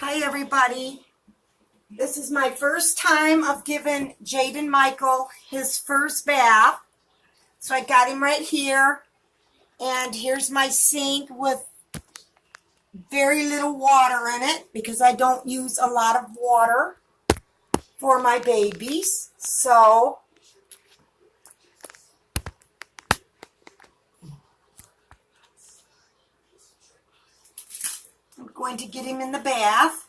Hi everybody. This is my first time of giving Jayden Michael his first bath. So I got him right here. And here's my sink with very little water in it because I don't use a lot of water for my babies. So I'm going to get him in the bath.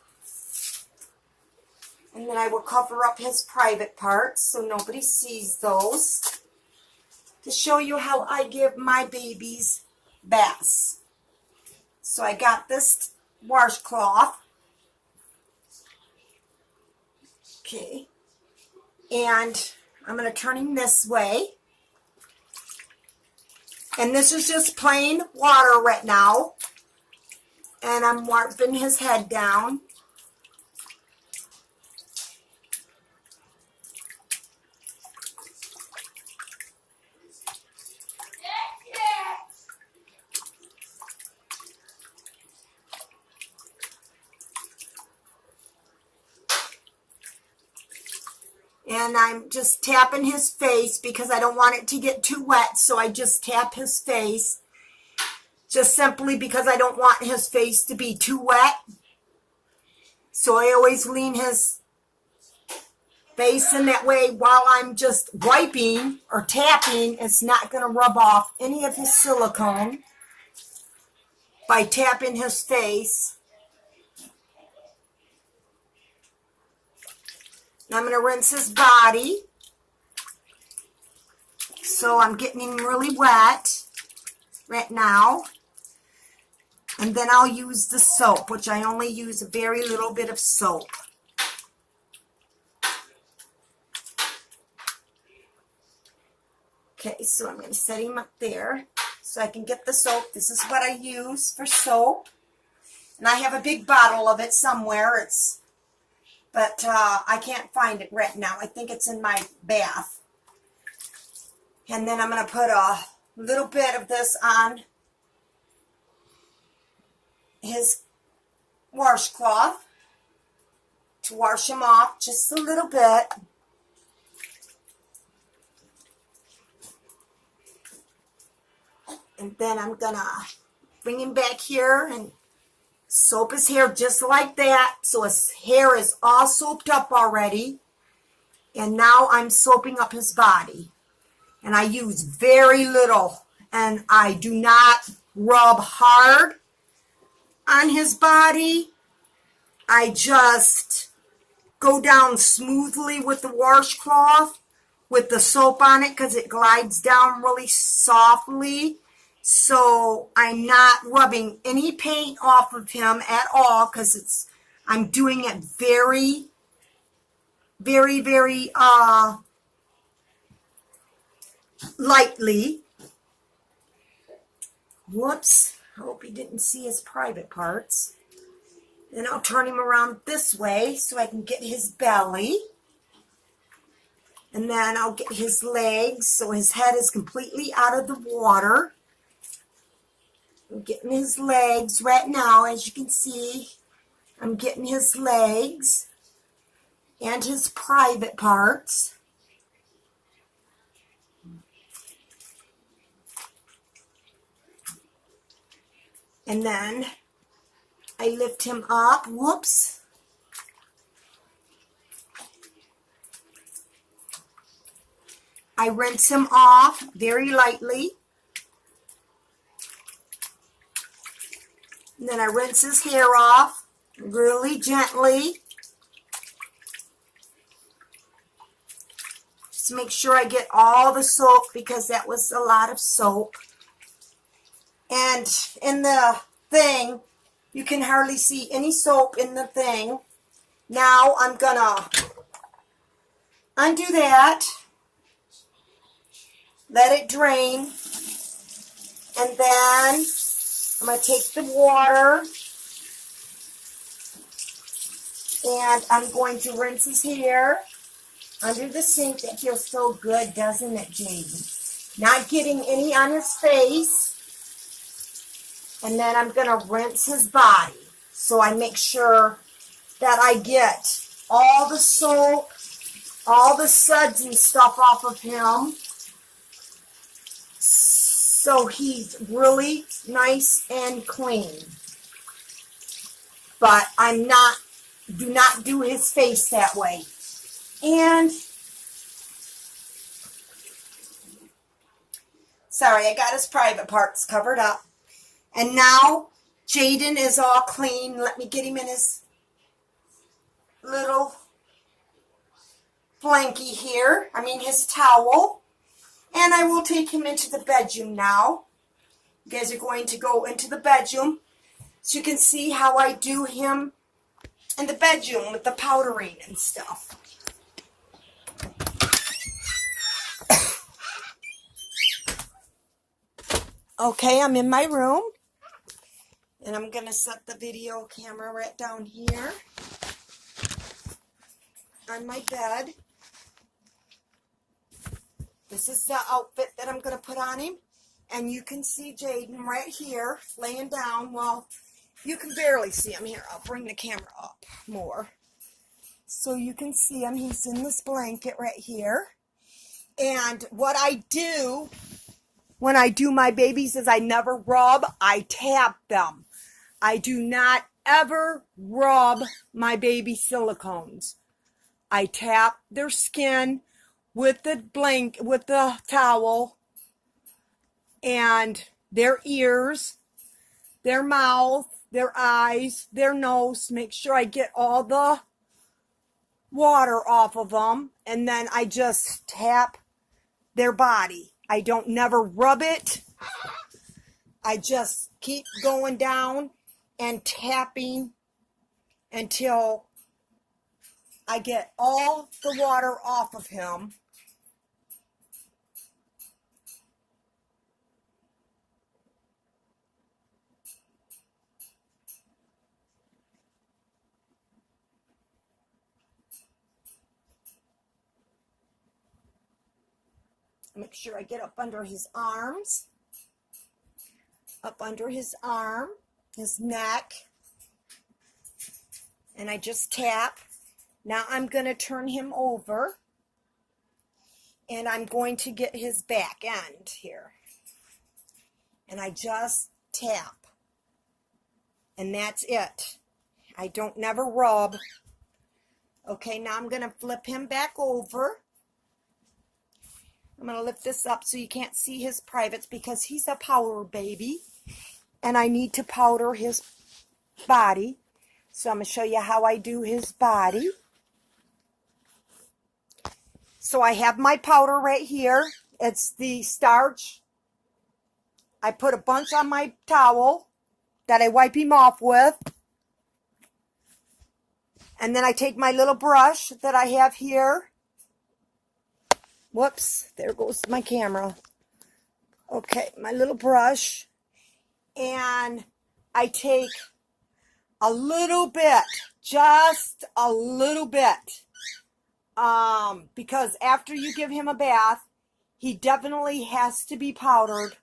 And then I will cover up his private parts so nobody sees those, to show you how I give my babies baths. So I got this washcloth. Okay. And I'm going to turn him this way. And this is just plain water right now. And I'm wiping his head down. And I'm just tapping his face because I don't want it to get too wet. So I just tap his face. Just simply because I don't want his face to be too wet. So I always lean his face in that way while I'm just wiping or tapping. It's not going to rub off any of his silicone by tapping his face. And I'm going to rinse his body. So I'm getting him really wet right now. And then I'll use the soap, which I only use a very little bit of soap. Okay, so I'm going to set him up there so I can get the soap. This is what I use for soap. And I have a big bottle of it somewhere. But I can't find it right now. I think it's in my bath. And then I'm going to put a little bit of this on his washcloth to wash him off just a little bit. And then I'm going to bring him back here and soap his hair just like that. So his hair is all soaped up already. And now I'm soaping up his body. And I use very little. And I do not rub hard on his body. I just go down smoothly with the washcloth with the soap on it because it glides down really softly. So I'm not rubbing any paint off of him at all because I'm doing it very, very, very lightly. Whoops. I hope he didn't see his private parts. Then I'll turn him around this way so I can get his belly. And then I'll get his legs so his head is completely out of the water. I'm getting his legs right now, as you can see. I'm getting his legs and his private parts. And then I lift him up. Whoops. I rinse him off very lightly. And then I rinse his hair off really gently. Just make sure I get all the soap because that was a lot of soap. And in the thing, you can hardly see any soap in the thing. Now I'm going to undo that. Let it drain. And then I'm going to take the water and I'm going to rinse his hair under the sink. That feels so good, doesn't it, Jayden? Not getting any on his face. And then I'm going to rinse his body. So I make sure that I get all the soap, all the suds and stuff off of him. So he's really nice and clean. But do not do his face that way. And, sorry, I got his private parts covered up. And now, Jayden is all clean. Let me get him in his little blankie here. His towel. And I will take him into the bedroom now. You guys are going to go into the bedroom so you can see how I do him in the bedroom with the powdering and stuff. Okay, I'm in my room. And I'm going to set the video camera right down here on my bed. This is the outfit that I'm going to put on him. And you can see Jayden right here laying down. Well, you can barely see him here. I'll bring the camera up more. So you can see him. He's in this blanket right here. And what I do when I do my babies is I never rub. I tap them. I do not ever rub my baby silicones. I tap their skin with the towel, and their ears, their mouth, their eyes, their nose. Make sure I get all the water off of them, and then I just tap their body. I don't never rub it. I just keep going down and tapping until I get all the water off of him. Make sure I get up under his arms, up under his arm, his neck, and I just tap. Now I'm going to turn him over, and I'm going to get his back end here, and I just tap, and that's it. I don't never rub. Okay, now I'm going to flip him back over. I'm going to lift this up so you can't see his privates because he's a powder baby. And I need to powder his body. So I'm going to show you how I do his body. So I have my powder right here. It's the starch. I put a bunch on my towel that I wipe him off with. And then I take my little brush that I have here. Whoops, there goes my camera. Okay, my little brush. And I take a little bit, just a little bit. Because after you give him a bath, he definitely has to be powdered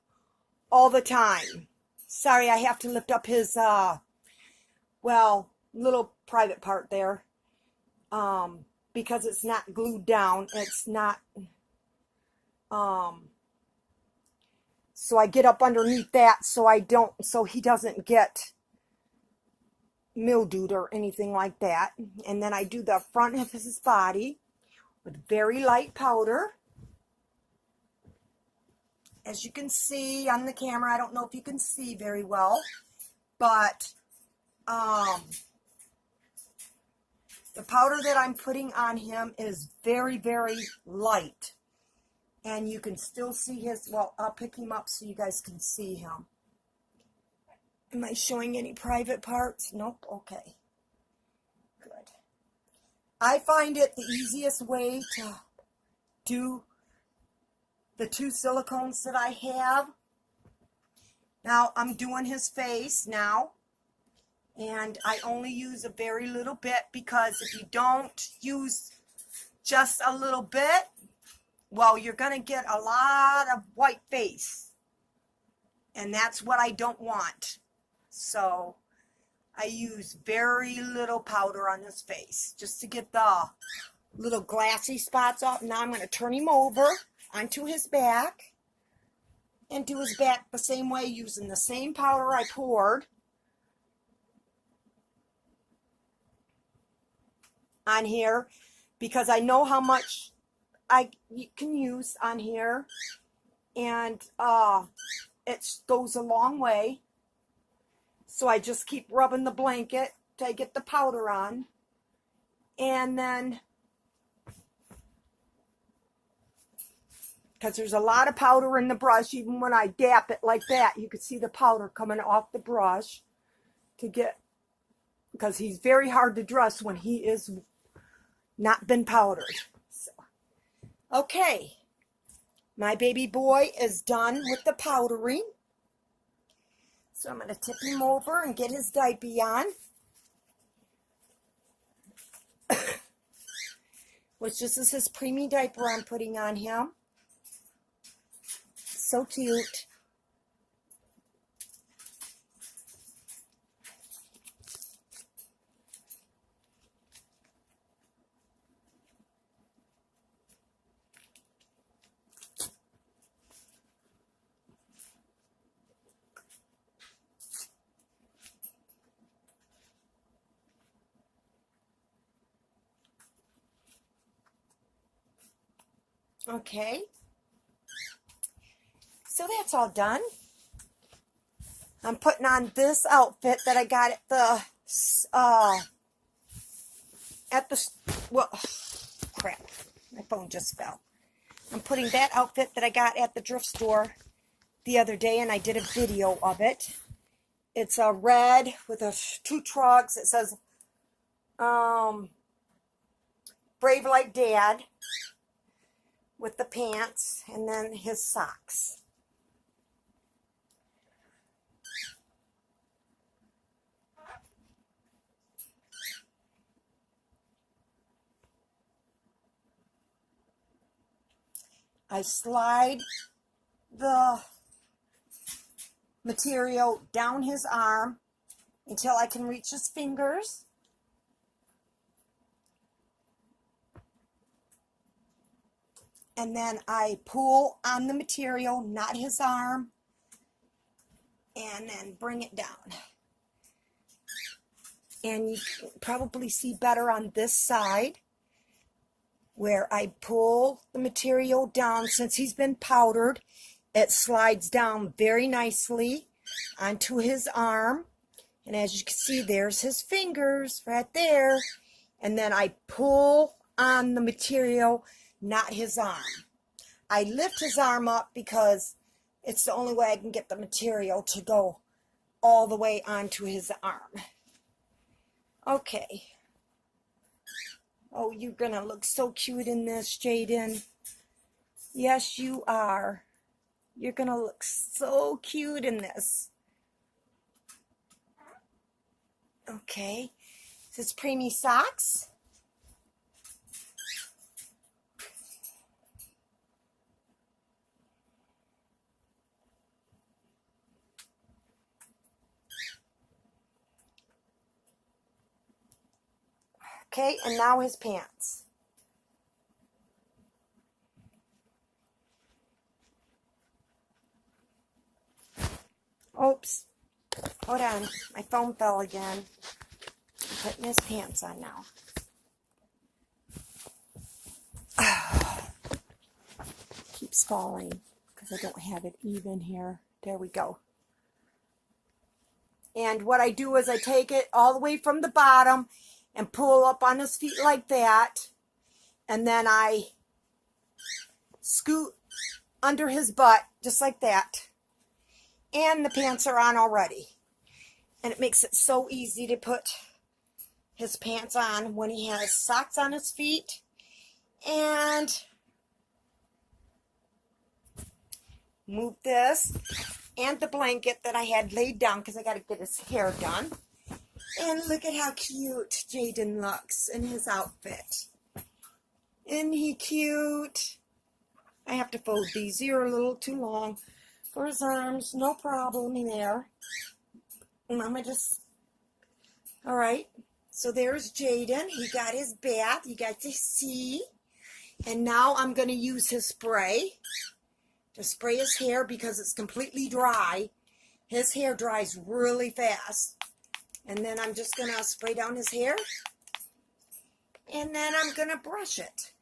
all the time. Sorry, I have to lift up his, little private part there. Because it's not glued down. It's not... So I get up underneath that so he doesn't get mildewed or anything like that. And then I do the front of his body with very light powder. As you can see on the camera, I don't know if you can see very well, but the powder that I'm putting on him is very, very light. And you can still see his, well, I'll pick him up so you guys can see him. Am I showing any private parts? Nope. Okay. Good. I find it the easiest way to do the 2 silicones that I have. Now, I'm doing his face now. And I only use a very little bit because if you don't use just a little bit, well, you're going to get a lot of white face. And that's what I don't want. So, I use very little powder on his face just to get the little glassy spots off. Now I'm going to turn him over onto his back and do his back the same way using the same powder I poured on here, because I know how much I can use on here, and it goes a long way. So I just keep rubbing the blanket till I get the powder on, and then because there's a lot of powder in the brush, even when I dap it like that, you can see the powder coming off the brush to get, because he's very hard to dress when he is not been powdered. So, okay, my baby boy is done with the powdering. So I'm going to tip him over and get his diaper on. Which this is his preemie diaper I'm putting on him. So cute. Okay. So that's all done. I'm putting on this outfit that I got at the, well, crap, my phone just fell. I'm putting that outfit that I got at the thrift store the other day, and I did a video of it. It's a red with two trucks. It says, Brave Like Dad, with the pants, and then his socks. I slide the material down his arm until I can reach his fingers. And then I pull on the material, not his arm, and then bring it down. And you can probably see better on this side, where I pull the material down. Since he's been powdered, it slides down very nicely onto his arm. And as you can see, there's his fingers right there. And then I pull on the material, not his arm. I lift his arm up because it's the only way I can get the material to go all the way onto his arm. Okay. Oh, you're going to look so cute in this, Jayden. Yes, you are. You're going to look so cute in this. Okay. This is preemie socks. Okay, and now his pants. Oops. Hold on. My phone fell again. I'm putting his pants on now. Keeps falling because I don't have it even here. There we go. And what I do is I take it all the way from the bottom and pull up on his feet like that. And then I scoot under his butt just like that. And the pants are on already. And it makes it so easy to put his pants on when he has socks on his feet. And move this and the blanket that I had laid down because I got to get his hair done. And look at how cute Jayden looks in his outfit. Isn't he cute? I have to fold these. These are a little too long for his arms. No problem in there. And I'm going to just All right, so there's Jayden. He got his bath. You got to see. And now I'm going to use his spray to spray his hair because it's completely dry. His hair dries really fast. And then I'm just going to spray down his hair. And then I'm going to brush it.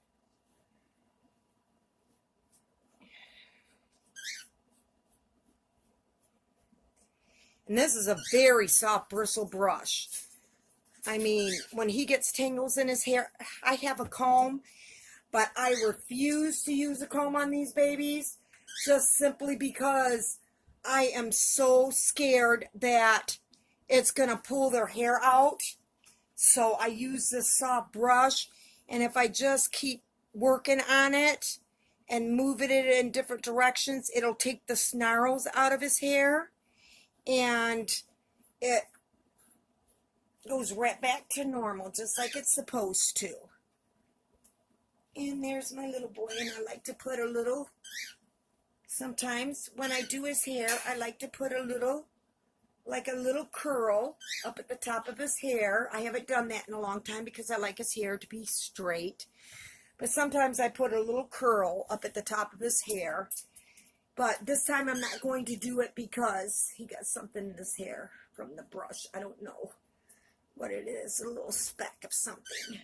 And this is a very soft bristle brush. I mean, when he gets tangles in his hair, I have a comb, but I refuse to use a comb on these babies just simply because I am so scared that it's going to pull their hair out. So I use this soft brush, and if I just keep working on it and moving it in different directions, it'll take the snarls out of his hair, and it goes right back to normal, just like it's supposed to. And there's my little boy, and I like to put a little, sometimes when I do his hair, I like to put a little, like a little curl up at the top of his hair. I haven't done that in a long time because I like his hair to be straight. But sometimes I put a little curl up at the top of his hair. But this time I'm not going to do it because he got something in his hair from the brush. I don't know what it is, a little speck of something.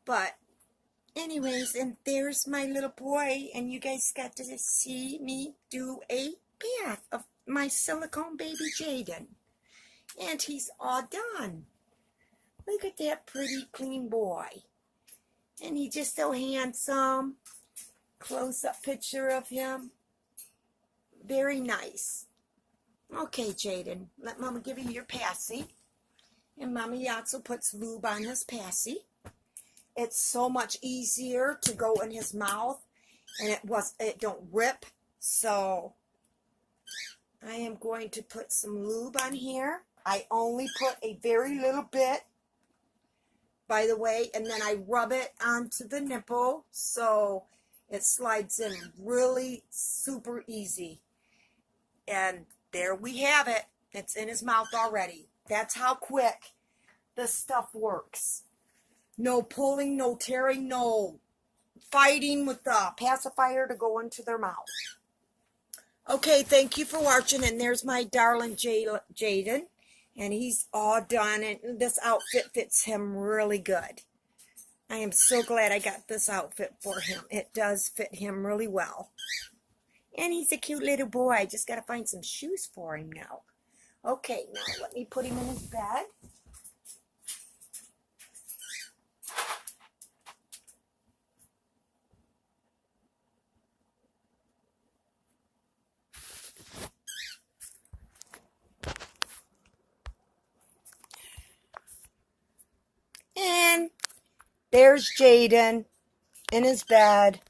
But anyways, and there's my little boy, and you guys got to see me do a bath of my silicone baby Jayden. And he's all done. Look at that pretty clean boy. And he's just so handsome. Close-up picture of him. Very nice. Okay, Jayden, let Mama give you your passy. And Mama also puts lube on his passy. It's so much easier to go in his mouth, and it don't rip. So I am going to put some lube on here. I only put a very little bit, by the way, and then I rub it onto the nipple so it slides in really super easy. And there we have it. It's in his mouth already. That's how quick this stuff works. No pulling, no tearing, no fighting with the pacifier to go into their mouth. Okay, thank you for watching, and there's my darling Jayden, and he's all done, and this outfit fits him really good. I am so glad I got this outfit for him. It does fit him really well. And he's a cute little boy. I just got to find some shoes for him now. Okay, now let me put him in his bed. And there's Jayden in his bed,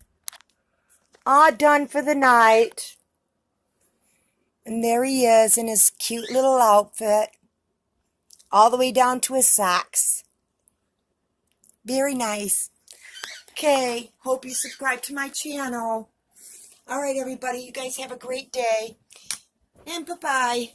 all done for the night. And there he is in his cute little outfit, all the way down to his socks. Very nice. Okay, hope you subscribe to my channel. All right, everybody, you guys have a great day. And bye-bye.